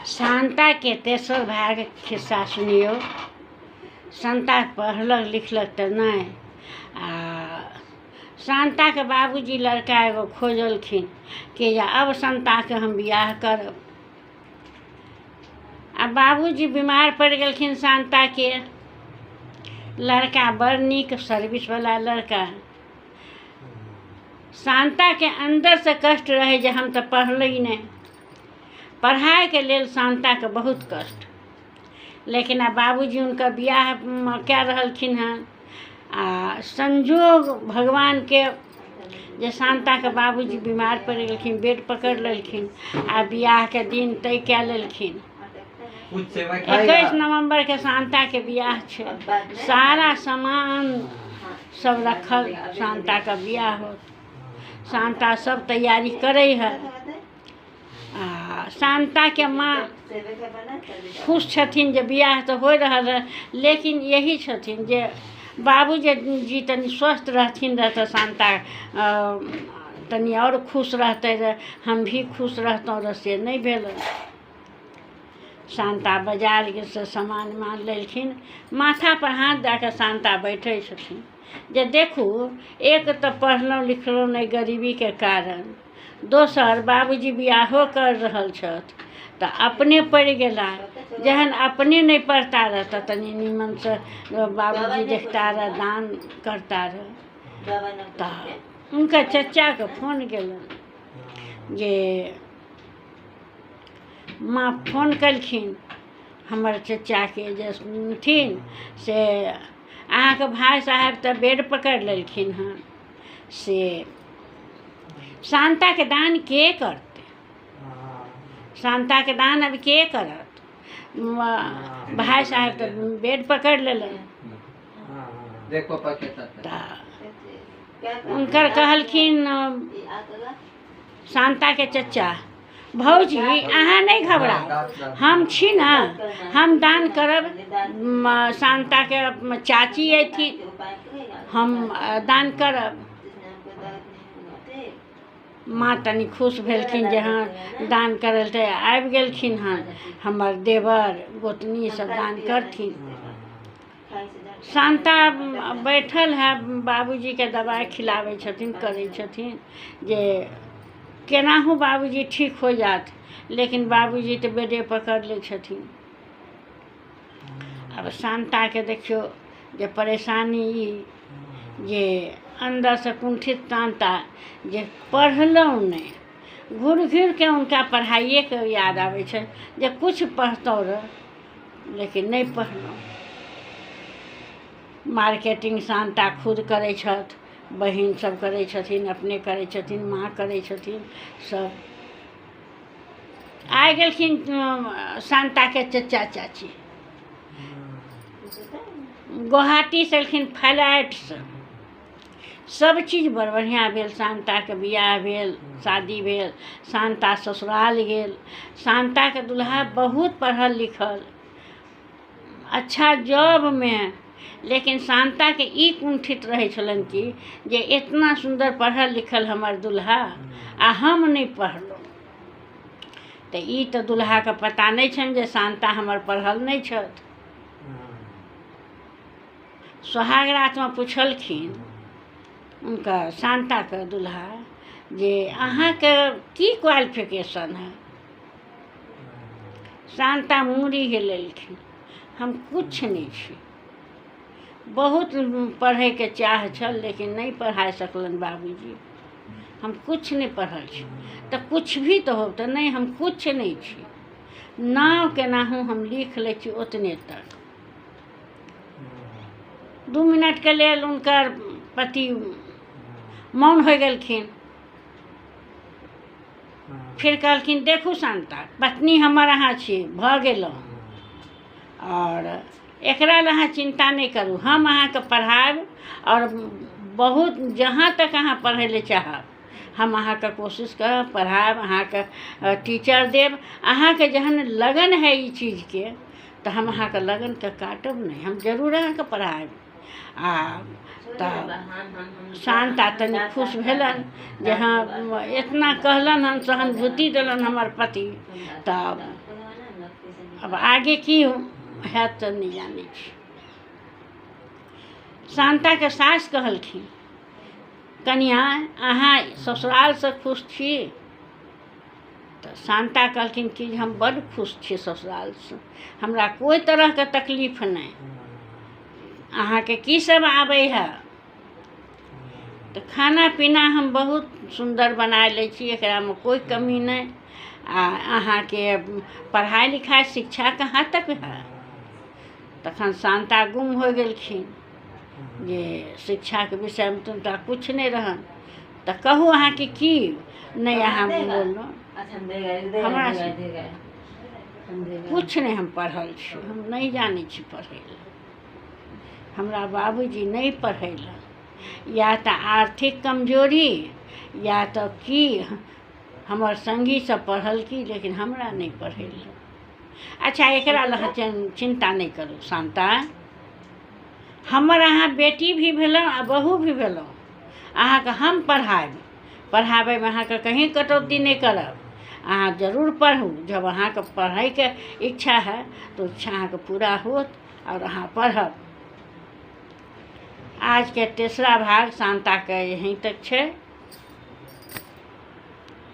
शांता के तेसर भाग खिस्सा सुनियो। शांता पढ़लक लिखलक तो नहीं। शांता के बाबूजी लड़का एगो खोजलखिन कि अब शांता के हम बियाह करब। आ बाबूजी बीमार पड़ गेलखिन शांता के। लड़का बड़ नीक सर्विस वाला लड़का। शांता के अंदर से कष्ट रहे जे हम तो पढ़ली नहीं। पढ़ाई के लेल शांता के बहुत कष्ट। लेकिन आ बाबूजी उनका बियाह क्या रहलखिन हन। संजोग भगवान के जे शांता के बाबूजी बीमार पड़ गेलखिन, बेड पकड़ लेलखिन आ बियाह के दिन तय कए लेलखिन। 21 नवंबर के शांता के बियाह छे। सारा सामान सब रखल, शांता का बियाह हो। शांता सब तैयारी करे है। शांता के माँ खुश छथिन जे बियाह तो हो रहल है, लेकिन यही छथिन जे बाबूजी तनी स्वस्थ रहथिन रह तो शांता तनी और खुश रहते रहे, हम भी खुश रहतों रह, से नहीं भेल। शांता बाजार से सामान मान लेलखिन, माथा पर हाथ दे के शांता बैठे छथिन जे देखू, एक तो पढ़लहुँ लिखलहुँ नहीं गरीबी के कारण, दोसर बाबूजी बियाहो कर रहल छथ तो अपने पड़ गेला। जहन अपने नहीं पढ़ता रह तो तनी निमन से बाबूजी देखता रह, दान करता रह। तो उनका चचा के फोन गेलन जे माँ फोन कलखिन हमर चचा के जे थिन से अहाँ के भाई साहब तो बेड पकड़ लेलखिन हन, से शांता के दान के करते। शांता के दान अब के करत। भाई साहब तो बेड पकड़ लेलन। उनकर कहलखिन शांता के चचा, भौजी अहाँ नहीं घबराओ, हम छी ना, हम दान करब। शांता के चाची अथी, हम दान करब। माँ तनी खुश भेलखिन जे हाँ दान करल तो आबि गेलखिन हन, हमर देवर गोतनी सब दान करथिन। शांता बैठल है, बाबूजी के दवाई खिलावे छथिन, करे छथिन जे केनाहू बाबूजी ठीक हो जात, लेकिन बाबूजी तो बेडे पकड़ ले छथिन। अब शांता के देखियो जे परेशानी जे अंदर से कुंठित शांता जे पढ़लहुँ नहीं, घूर घूर के उनका पढ़ाइए के याद आवे छे जे कुछ पढ़तौ रह, लेकिन नहीं पढ़लहुँ। मार्केटिंग शांता खुद करे छथ, बहिन सब करे छथिन, अपने करे छथिन, माँ करे छथिन सब। आ गेलखिन शांता के चचा चाची, गुवाहाटी से एलखिन फ्लाइट से। सब चीज बड़ बढ़िया भेल, शांता के बियाह भेल, शादी भेल, शांता ससुराल गेल। शांता के दुल्हा बहुत पढ़ल लिखल, अच्छा जॉब में, लेकिन शांता के ई कुंठित रहे छलन कि जे इतना सुंदर पढ़ल लिखल हमर दुल्हा आ हम नहीं पढ़लहुँ। तो ई तो दुल्हा के पता नहीं छन जे शांता हमर पढ़ल नहीं छथ। सोहाग रात में पूछलखिन उनका शांता के दुल्हा जे अहाँ के की क्वालिफिकेशन है। शांता मुड़ी हिलेलखिन, हम कुछ नहीं छी, बहुत पढ़े के चाह छल लेकिन नहीं पढ़ा सकलन बाबूजी, हम कुछ नहीं पढ़ल छी। तो कुछ भी तो हो तो नहीं, हम कुछ नहीं छी, नाव केनाहू हम लिख ले छी उतने तक। 2 मिनट के लेल उनकर पति मौन हो गेलखिन। फिर कहलखिन देखू शांता, पत्नी हमर अहाँ छी, भ गेलहुँ, और एकरा ले अहाँ चिंता नहीं करू, हम अहाँ के पढ़ाब और बहुत जहाँ तक अहाँ पढ़े ले चाहब हम अहाँ के कोशिश करब, पढ़ाब, अहाँ के टीचर देव। अहाँ के जहन लगन है ई चीज के तो हम अहाँ के लगन के काटब नहीं, हम जरूर अहाँ के पढ़ाब। आ तऽ शांता तनि खुश भेलन जे हाँ इतना कहलन हन, सहानुभूति देलन हमर पति, तब अब आगे की हैत तऽ नहीं जानै छी। शांता के सास कहलखिन, कनिया अहाँ ससुराल से खुश छी? तऽ शांता कहलखिन कि हम बड़ खुश छी ससुराल से, हमरा कोई तरह के तकलीफ नहीं। अहाँके की सब आबै है? तो खाना पीना हम बहुत सुंदर बना लै छी, एकरा में कोई कमी नहीं। आ अहाँके पढ़ाई लिखाई शिक्षा कहाँ तक है? तखन शांता गुम हो गेलखिन जे शिक्षा के विषय में तो कुछ नहीं रहन। तो कहू अहाँके की नहीं अहाँ बोललो? हमरा कुछ नहीं हम पढ़ल छी, हम नहीं जानी छी पढ़े ला। हमरा बाबूजी नहीं पढ़ेला, या तो आर्थिक कमजोरी या तो की हमर संगी सब पढ़ल की, लेकिन हमरा नहीं पढ़ेला। अच्छा एकरा लह चिंता नहीं करू शांता, हमर अहाँ बेटी भी भेलहुँ आ बहू भी भेलहुँ, अहाँके हम पढ़ाएब, पढ़ाबै में अहाँके कहीं कटौती नहीं करब। अहाँ जरूर पढ़ू, जब अहाँके पढ़ैके इच्छा है तो इच्छा अहाँके पूरा होत और अहाँ पढ़ब। आज के तीसरा भाग शांता के यहीं तक है।